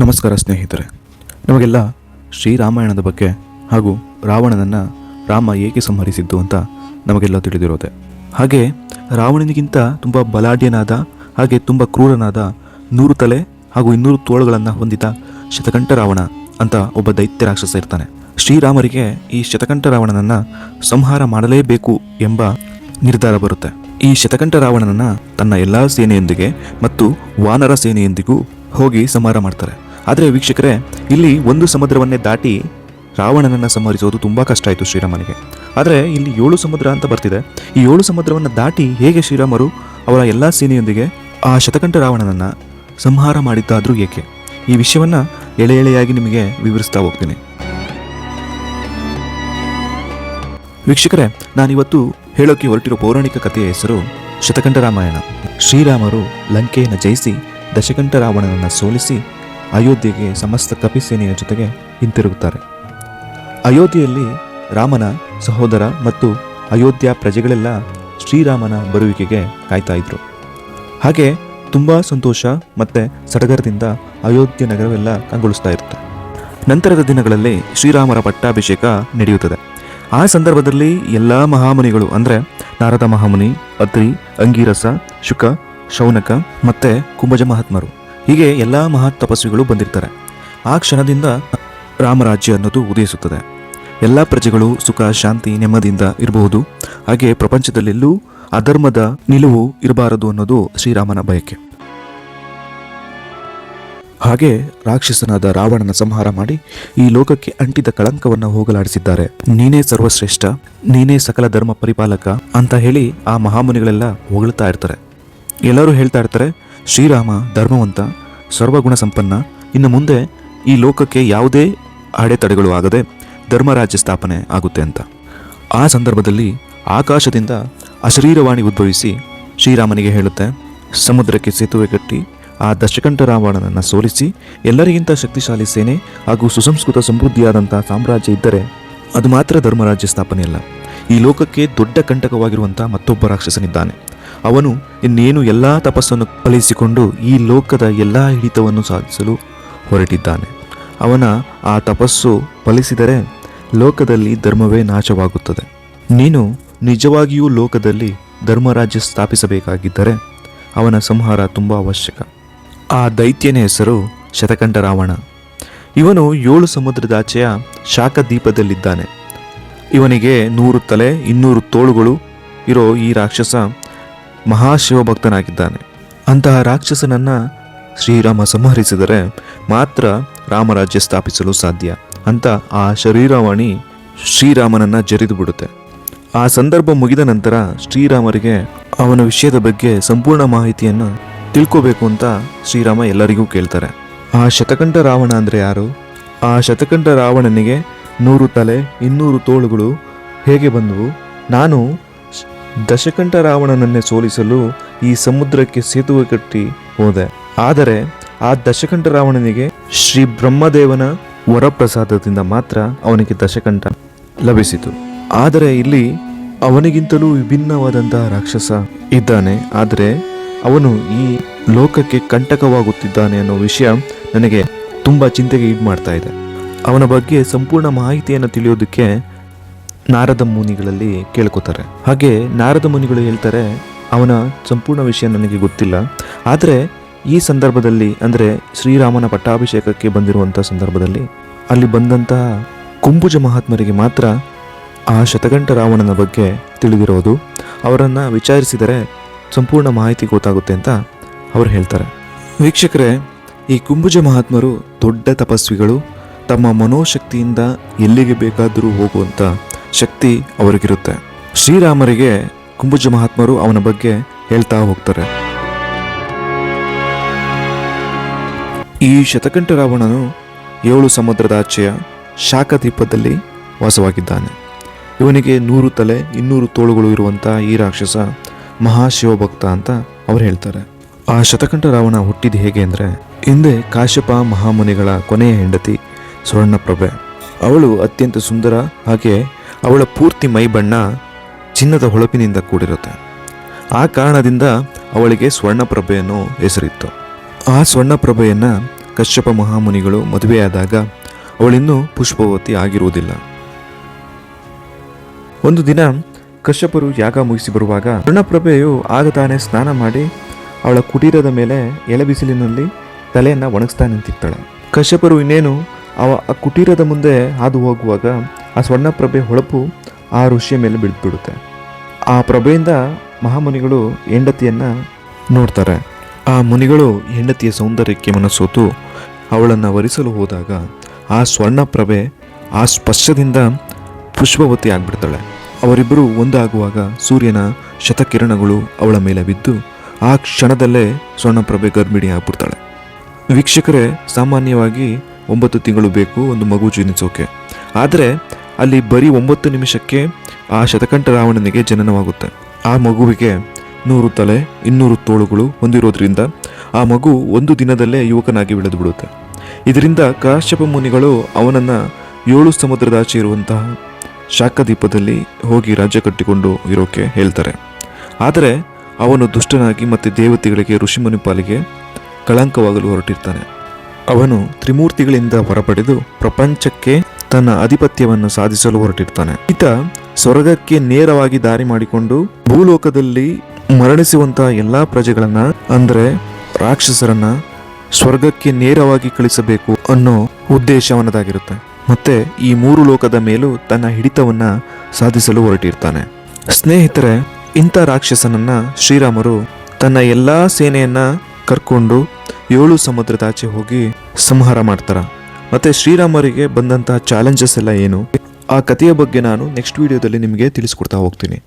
ನಮಸ್ಕಾರ ಸ್ನೇಹಿತರೆ. ನಮಗೆಲ್ಲ ಶ್ರೀರಾಮಾಯಣದ ಬಗ್ಗೆ ಹಾಗೂ ರಾವಣನನ್ನು ರಾಮ ಏಕೆ ಸಂಹರಿಸಿದ್ದು ಅಂತ ನಮಗೆಲ್ಲ ತಿಳಿದಿರೋದೆ. ಹಾಗೆ ರಾವಣನಿಗಿಂತ ತುಂಬ ಬಲಾಢ್ಯನಾದ ಹಾಗೆ ತುಂಬ ಕ್ರೂರನಾದ 100 ತಲೆ ಹಾಗೂ 200 ತೋಳುಗಳನ್ನು ಹೊಂದಿದ ಶತಕಂಠ ರಾವಣ ಅಂತ ಒಬ್ಬ ದೈತ್ಯ ರಾಕ್ಷಸ ಇರ್ತಾನೆ. ಶ್ರೀರಾಮರಿಗೆ ಈ ಶತಕಂಠ ರಾವಣನನ್ನು ಸಂಹಾರ ಮಾಡಲೇಬೇಕು ಎಂಬ ನಿರ್ಧಾರ ಬರುತ್ತೆ. ಈ ಶತಕಂಠ ರಾವಣನನ್ನು ತನ್ನ ಎಲ್ಲ ಸೇನೆಯೊಂದಿಗೆ ಮತ್ತು ವಾನರ ಸೇನೆಯೊಂದಿಗೂ ಹೋಗಿ ಸಂಹಾರ ಮಾಡ್ತಾರೆ. ಆದರೆ ವೀಕ್ಷಕರೇ, ಇಲ್ಲಿ ಒಂದು ಸಮುದ್ರವನ್ನೇ ದಾಟಿ ರಾವಣನನ್ನು ಸಂಹರಿಸೋದು ತುಂಬ ಕಷ್ಟ ಆಯಿತು ಶ್ರೀರಾಮನಿಗೆ. ಆದರೆ ಇಲ್ಲಿ 7 ಸಮುದ್ರ ಅಂತ ಬರ್ತಿದೆ. ಈ 7 ಸಮುದ್ರವನ್ನು ದಾಟಿ ಹೇಗೆ ಶ್ರೀರಾಮರು ಅವರ ಎಲ್ಲ ಸೇನೆಯೊಂದಿಗೆ ಆ ಶತಕಂಠ ರಾವಣನನ್ನು ಸಂಹಾರ ಮಾಡಿದ್ದಾದರೂ ಏಕೆ? ಈ ವಿಷಯವನ್ನು ಎಳೆ ಎಳೆಯಾಗಿ ನಿಮಗೆ ವಿವರಿಸ್ತಾ ಹೋಗ್ತೀನಿ. ವೀಕ್ಷಕರೇ, ನಾನಿವತ್ತು ಹೇಳೋಕೆ ಹೊರಟಿರೋ ಪೌರಾಣಿಕ ಕಥೆಯ ಹೆಸರು ಶತಕಂಠ ರಾಮಾಯಣ. ಶ್ರೀರಾಮರು ಲಂಕೆಯನ್ನು ಜಯಿಸಿ ದಶಕಂಠ ರಾವಣನನ್ನು ಸೋಲಿಸಿ ಅಯೋಧ್ಯೆಗೆ ಸಮಸ್ತ ಕಪಿಸೇನೆಯ ಜೊತೆಗೆ ಹಿಂತಿರುಗುತ್ತಾರೆ. ಅಯೋಧ್ಯೆಯಲ್ಲಿ ರಾಮನ ಸಹೋದರ ಮತ್ತು ಅಯೋಧ್ಯ ಪ್ರಜೆಗಳೆಲ್ಲ ಶ್ರೀರಾಮನ ಬರುವಿಕೆಗೆ ಕಾಯ್ತಾ ಇದ್ರು. ಹಾಗೆ ತುಂಬ ಸಂತೋಷ ಮತ್ತು ಸಡಗರದಿಂದ ಅಯೋಧ್ಯೆ ನಗರವೆಲ್ಲ ಕಂಗೊಳಿಸ್ತಾ ಇರುತ್ತೆ. ನಂತರದ ದಿನಗಳಲ್ಲಿ ಶ್ರೀರಾಮರ ಪಟ್ಟಾಭಿಷೇಕ ನಡೆಯುತ್ತದೆ. ಆ ಸಂದರ್ಭದಲ್ಲಿ ಎಲ್ಲ ಮಹಾಮುನಿಗಳು ಅಂದರೆ ನಾರದ ಮಹಾಮುನಿ, ಅತ್ರಿ, ಅಂಗೀರಸ, ಶುಕ, ಶೌನಕ ಮತ್ತು ಕುಂಭಜ ಮಹಾತ್ಮರು, ಹೀಗೆ ಎಲ್ಲ ಮಹತ್ ತಪಸ್ವಿಗಳು ಬಂದಿರ್ತಾರೆ. ಆ ಕ್ಷಣದಿಂದ ರಾಮರಾಜ್ಯ ಅನ್ನೋದು ಉದಯಿಸುತ್ತದೆ. ಎಲ್ಲ ಪ್ರಜೆಗಳು ಸುಖ, ಶಾಂತಿ, ನೆಮ್ಮದಿಯಿಂದ ಇರಬಹುದು. ಹಾಗೆ ಪ್ರಪಂಚದಲ್ಲೆಲ್ಲೂ ಅಧರ್ಮದ ನಿಲುವು ಇರಬಾರದು ಅನ್ನೋದು ಶ್ರೀರಾಮನ ಬಯಕೆ. ಹಾಗೆ ರಾಕ್ಷಸನಾದ ರಾವಣನ ಸಂಹಾರ ಮಾಡಿ ಈ ಲೋಕಕ್ಕೆ ಅಂಟಿದ ಕಳಂಕವನ್ನು ಹೋಗಲಾಡಿಸಿದ್ದಾರೆ. ನೀನೇ ಸರ್ವಶ್ರೇಷ್ಠ, ನೀನೇ ಸಕಲ ಧರ್ಮ ಪರಿಪಾಲಕ ಅಂತ ಹೇಳಿ ಆ ಮಹಾಮುನಿಗಳೆಲ್ಲ ಹೊಗಳ್ತಾ ಇರ್ತಾರೆ. ಎಲ್ಲರೂ ಹೇಳ್ತಾ ಇರ್ತಾರೆ, ಶ್ರೀರಾಮ ಧರ್ಮವಂತ, ಸರ್ವಗುಣ ಸಂಪನ್ನ, ಇನ್ನು ಮುಂದೆ ಈ ಲೋಕಕ್ಕೆ ಯಾವುದೇ ಅಡೆತಡೆಗಳು ಆಗದೆ ಧರ್ಮರಾಜ್ಯ ಸ್ಥಾಪನೆ ಆಗುತ್ತೆ ಅಂತ. ಆ ಸಂದರ್ಭದಲ್ಲಿ ಆಕಾಶದಿಂದ ಅಶರೀರವಾಣಿ ಉದ್ಭವಿಸಿ ಶ್ರೀರಾಮನಿಗೆ ಹೇಳುತ್ತೆ, ಸಮುದ್ರಕ್ಕೆ ಸೇತುವೆ ಕಟ್ಟಿ ಆ ದಶಕಂಠ ರಾವಣನನ್ನು ಸೋಲಿಸಿ ಎಲ್ಲರಿಗಿಂತ ಶಕ್ತಿಶಾಲಿ ಸೇನೆ ಹಾಗೂ ಸುಸಂಸ್ಕೃತ ಸಮೃದ್ಧಿಯಾದಂಥ ಸಾಮ್ರಾಜ್ಯ ಇದ್ದರೆ ಅದು ಮಾತ್ರ ಧರ್ಮರಾಜ್ಯ ಸ್ಥಾಪನೆಯಲ್ಲ. ಈ ಲೋಕಕ್ಕೆ ದೊಡ್ಡ ಕಂಟಕವಾಗಿರುವಂಥ ಮತ್ತೊಬ್ಬ ರಾಕ್ಷಸನಿದ್ದಾನೆ. ಅವನು ಇನ್ನೇನು ಎಲ್ಲ ತಪಸ್ಸನ್ನು ಫಲಿಸಿಕೊಂಡು ಈ ಲೋಕದ ಎಲ್ಲ ಹಿಡಿತವನ್ನು ಸಾಧಿಸಲು ಹೊರಟಿದ್ದಾನೆ. ಅವನ ಆ ತಪಸ್ಸು ಫಲಿಸಿದರೆ ಲೋಕದಲ್ಲಿ ಧರ್ಮವೇ ನಾಶವಾಗುತ್ತದೆ. ನೀನು ನಿಜವಾಗಿಯೂ ಲೋಕದಲ್ಲಿ ಧರ್ಮರಾಜ್ಯ ಸ್ಥಾಪಿಸಬೇಕಾಗಿದ್ದರೆ ಅವನ ಸಂಹಾರ ತುಂಬ ಅವಶ್ಯಕ. ಆ ದೈತ್ಯನ ಹೆಸರು ಶತಕಂಠ ರಾವಣ. ಇವನು 7 ಸಮುದ್ರದಾಚೆಯ ಶಾಖದ್ವೀಪದಲ್ಲಿದ್ದಾನೆ. ಇವನಿಗೆ 100 ತಲೆ 200 ತೋಳುಗಳು ಇರೋ ಈ ರಾಕ್ಷಸ ಮಹಾಶಿವಭಕ್ತನಾಗಿದ್ದಾನೆ. ಅಂತಹ ರಾಕ್ಷಸನನ್ನು ಶ್ರೀರಾಮ ಸಂಹರಿಸಿದರೆ ಮಾತ್ರ ರಾಮರಾಜ್ಯ ಸ್ಥಾಪಿಸಲು ಸಾಧ್ಯ ಅಂತ ಆ ಶರೀರವಾಣಿ ಶ್ರೀರಾಮನನ್ನು ಜರಿದು ಬಿಡುತ್ತೆ. ಆ ಸಂದರ್ಭ ಮುಗಿದ ನಂತರ ಶ್ರೀರಾಮರಿಗೆ ಅವನ ವಿಷಯದ ಬಗ್ಗೆ ಸಂಪೂರ್ಣ ಮಾಹಿತಿಯನ್ನು ತಿಳ್ಕೋಬೇಕು ಅಂತ ಶ್ರೀರಾಮ ಎಲ್ಲರಿಗೂ ಕೇಳ್ತಾರೆ. ಆ ಶತಕಂಠ ರಾವಣ ಅಂದರೆ ಯಾರು? ಆ ಶತಕಂಠ ರಾವಣನಿಗೆ 100 ತಲೆ 200 ತೋಳುಗಳು ಹೇಗೆ ಬಂದವು? ನಾನು ದಶಕಂಠ ರಾವಣನನ್ನೇ ಸೋಲಿಸಲು ಈ ಸಮುದ್ರಕ್ಕೆ ಸೇತುವೆ ಕಟ್ಟಿ ಹೋದೆ. ಆದರೆ ಆ ದಶಕಂಠ ರಾವಣನಿಗೆ ಶ್ರೀ ಬ್ರಹ್ಮದೇವನ ವರಪ್ರಸಾದದಿಂದ ಮಾತ್ರ ಅವನಿಗೆ ದಶಕಂಠ ಲಭಿಸಿತು. ಆದರೆ ಇಲ್ಲಿ ಅವನಿಗಿಂತಲೂ ವಿಭಿನ್ನವಾದಂತಹ ರಾಕ್ಷಸ ಇದ್ದಾನೆ. ಆದರೆ ಅವನು ಈ ಲೋಕಕ್ಕೆ ಕಂಟಕವಾಗುತ್ತಿದ್ದಾನೆ ಅನ್ನೋ ವಿಷಯ ನನಗೆ ತುಂಬ ಚಿಂತೆಗೆ ಈಡು ಮಾಡ್ತಾ ಇದೆ. ಅವನ ಬಗ್ಗೆ ಸಂಪೂರ್ಣ ಮಾಹಿತಿಯನ್ನು ತಿಳಿಯೋದಕ್ಕೆ ನಾರದ ಮುನಿಗಳಲ್ಲಿ ಕೇಳ್ಕೊತಾರೆ. ಹಾಗೆ ನಾರದ ಮುನಿಗಳು ಹೇಳ್ತಾರೆ, ಅವನ ಸಂಪೂರ್ಣ ವಿಷಯ ನನಗೆ ಗೊತ್ತಿಲ್ಲ. ಆದರೆ ಈ ಸಂದರ್ಭದಲ್ಲಿ ಅಂದರೆ ಶ್ರೀರಾಮನ ಪಟ್ಟಾಭಿಷೇಕಕ್ಕೆ ಬಂದಿರುವಂಥ ಸಂದರ್ಭದಲ್ಲಿ ಅಲ್ಲಿ ಬಂದಂತಹ ಕುಂಭುಜ ಮಹಾತ್ಮರಿಗೆ ಮಾತ್ರ ಆ ಶತಕಂಠ ರಾವಣನ ಬಗ್ಗೆ ತಿಳಿದಿರೋದು. ಅವರನ್ನು ವಿಚಾರಿಸಿದರೆ ಸಂಪೂರ್ಣ ಮಾಹಿತಿ ಗೊತ್ತಾಗುತ್ತೆ ಅಂತ ಅವರು ಹೇಳ್ತಾರೆ. ವೀಕ್ಷಕರೇ, ಈ ಕುಂಭುಜ ಮಹಾತ್ಮರು ದೊಡ್ಡ ತಪಸ್ವಿಗಳು. ತಮ್ಮ ಮನೋಶಕ್ತಿಯಿಂದ ಎಲ್ಲಿಗೆ ಬೇಕಾದರೂ ಹೋಗುವಂಥ ಶಕ್ತಿ ಅವರಿಗಿರುತ್ತೆ. ಶ್ರೀರಾಮರಿಗೆ ಕುಂಭುಜ ಮಹಾತ್ಮರು ಅವನ ಬಗ್ಗೆ ಹೇಳ್ತಾ ಹೋಗ್ತಾರೆ. ಈ ಶತಕಂಠ ರಾವಣನು 7 ಸಮುದ್ರದಾಚೆಯ ಶಾಖದ್ವೀಪದಲ್ಲಿ ವಾಸವಾಗಿದ್ದಾನೆ. ಇವನಿಗೆ 100 ತಲೆ 200 ತೋಳುಗಳು ಇರುವಂಥ ಈ ರಾಕ್ಷಸ ಮಹಾಶಿವಭಕ್ತ ಅಂತ ಅವ್ರು ಹೇಳ್ತಾರೆ. ಆ ಶತಕಂಠ ರಾವಣ ಹುಟ್ಟಿದ ಹೇಗೆ ಅಂದರೆ, ಹಿಂದೆ ಕಾಶ್ಯಪ ಮಹಾಮುನಿಗಳ ಕೊನೆಯ ಹೆಂಡತಿ ಸ್ವರ್ಣಪ್ರಭೆ. ಅವಳು ಅತ್ಯಂತ ಸುಂದರ. ಹಾಗೆ ಅವಳ ಪೂರ್ತಿ ಮೈ ಬಣ್ಣ ಚಿನ್ನದ ಹೊಳಪಿನಿಂದ ಕೂಡಿರುತ್ತೆ. ಆ ಕಾರಣದಿಂದ ಅವಳಿಗೆ ಸ್ವರ್ಣಪ್ರಭೆ ಅನ್ನೋ ಹೆಸರಿತ್ತು. ಆ ಸ್ವರ್ಣಪ್ರಭೆಯನ್ನು ಕಶ್ಯಪ ಮಹಾಮುನಿಗಳು ಮದುವೆಯಾದಾಗ ಅವಳಿನ್ನೂ ಪುಷ್ಪವತಿ ಆಗಿರುವುದಿಲ್ಲ. ಒಂದು ದಿನ ಕಶ್ಯಪರು ಯಾಗ ಮುಗಿಸಿ ಬರುವಾಗ ಸ್ವರ್ಣಪ್ರಭೆಯು ಆಗ ತಾನೇ ಸ್ನಾನ ಮಾಡಿ ಅವಳ ಕುಟೀರದ ಮೇಲೆ ಎಳೆಬಿಸಿಲಿನಲ್ಲಿ ತಲೆಯನ್ನು ಒಣಗಿಸ್ತಾ ನಿಂತಿರ್ತಾಳೆ. ಕಶ್ಯಪರು ಇನ್ನೇನು ಆ ಕುಟೀರದ ಮುಂದೆ ಹಾದು ಹೋಗುವಾಗ ಆ ಸ್ವರ್ಣಪ್ರಭೆ ಹೊಳಪು ಆ ಋಷಿಯ ಮೇಲೆ ಬಿಡುತ್ತೆ. ಆ ಪ್ರಭೆಯಿಂದ ಮಹಾಮುನಿಗಳು ಹೆಂಡತಿಯನ್ನು ನೋಡ್ತಾರೆ. ಆ ಮುನಿಗಳು ಹೆಂಡತಿಯ ಸೌಂದರ್ಯಕ್ಕೆ ಮನಸೋತು ಅವಳನ್ನು ವರಿಸಲು ಹೋದಾಗ ಆ ಸ್ವರ್ಣಪ್ರಭೆ ಆ ಸ್ಪರ್ಶದಿಂದ ಪುಷ್ಪವತಿ ಆಗಿಬಿಡ್ತಾಳೆ. ಅವರಿಬ್ಬರು ಒಂದಾಗುವಾಗ ಸೂರ್ಯನ ಶತಕಿರಣಗಳು ಅವಳ ಮೇಲೆ ಬಿದ್ದು ಆ ಕ್ಷಣದಲ್ಲೇ ಸ್ವರ್ಣಪ್ರಭೆ ಗರ್ಭಿಣಿ ಆಗ್ಬಿಡ್ತಾಳೆ. ವೀಕ್ಷಕರೇ, ಸಾಮಾನ್ಯವಾಗಿ 9 ತಿಂಗಳು ಬೇಕು ಒಂದು ಮಗು ಜನಿಸೋಕೆ. ಆದರೆ ಅಲ್ಲಿ ಬರೀ 9 ನಿಮಿಷಕ್ಕೆ ಆ ಶತಕಂಠ ರಾವಣನಿಗೆ ಜನನವಾಗುತ್ತೆ. ಆ ಮಗುವಿಗೆ 100 ತಲೆ 200 ತೋಳುಗಳು ಹೊಂದಿರೋದ್ರಿಂದ ಆ ಮಗು ಒಂದು ದಿನದಲ್ಲೇ ಯುವಕನಾಗಿ ಬೆಳೆದು ಬಿಡುತ್ತೆ. ಇದರಿಂದ ಕಾಶ್ಯಪ ಮುನಿಗಳು ಅವನನ್ನು 7 ಸಮುದ್ರದಾಚೆ ಇರುವಂತಹ ಶಾಖದೀಪದಲ್ಲಿ ಹೋಗಿ ರಾಜ್ಯ ಕಟ್ಟಿಕೊಂಡು ಇರೋಕೆ ಹೇಳ್ತಾರೆ. ಆದರೆ ಅವನು ದುಷ್ಟನಾಗಿ ಮತ್ತು ದೇವತೆಗಳಿಗೆ ಋಷಿಮುನಿ ಪಾಲಿಗೆ ಕಳಂಕವಾಗಲು ಹೊರಟಿರ್ತಾನೆ. ಅವನು ತ್ರಿಮೂರ್ತಿಗಳಿಂದ ಹೊರಪಡೆದು ಪ್ರಪಂಚಕ್ಕೆ ತನ್ನ ಆಧಿಪತ್ಯವನ್ನು ಸಾಧಿಸಲು ಹೊರಟಿರ್ತಾನೆ. ಈತ ಸ್ವರ್ಗಕ್ಕೆ ನೇರವಾಗಿ ದಾರಿ ಮಾಡಿಕೊಂಡು ಭೂಲೋಕದಲ್ಲಿ ಮರಣಿಸುವಂತಹ ಎಲ್ಲಾ ಪ್ರಜೆಗಳನ್ನ ಅಂದರೆ ರಾಕ್ಷಸರನ್ನ ಸ್ವರ್ಗಕ್ಕೆ ನೇರವಾಗಿ ಕಳಿಸಬೇಕು ಅನ್ನೋ ಉದ್ದೇಶ ಅವನದಾಗಿರುತ್ತೆ. ಮತ್ತೆ ಈ 3 ಲೋಕದ ಮೇಲೂ ತನ್ನ ಹಿಡಿತವನ್ನ ಸಾಧಿಸಲು ಹೊರಟಿರ್ತಾನೆ. ಸ್ನೇಹಿತರೆ, ಇಂಥ ರಾಕ್ಷಸನನ್ನ ಶ್ರೀರಾಮರು ತನ್ನ ಎಲ್ಲಾ ಸೇನೆಯನ್ನ ಕರ್ಕೊಂಡು 7 ಸಮುದ್ರದಾಚೆ ಹೋಗಿ ಸಂಹಾರ ಮಾಡ್ತಾರ. ಮತ್ತೆ ಶ್ರೀರಾಮರಿಗೆ ಬಂದಂತಹ ಚಾಲೆಂಜಸ್ ಎಲ್ಲ ಏನು, ಆ ಕಥೆಯ ಬಗ್ಗೆ ನಾನು ನೆಕ್ಸ್ಟ್ ವಿಡಿಯೋದಲ್ಲಿ ನಿಮಗೆ ತಿಳಿಸ್ಕೊಡ್ತಾ ಹೋಗ್ತೀನಿ.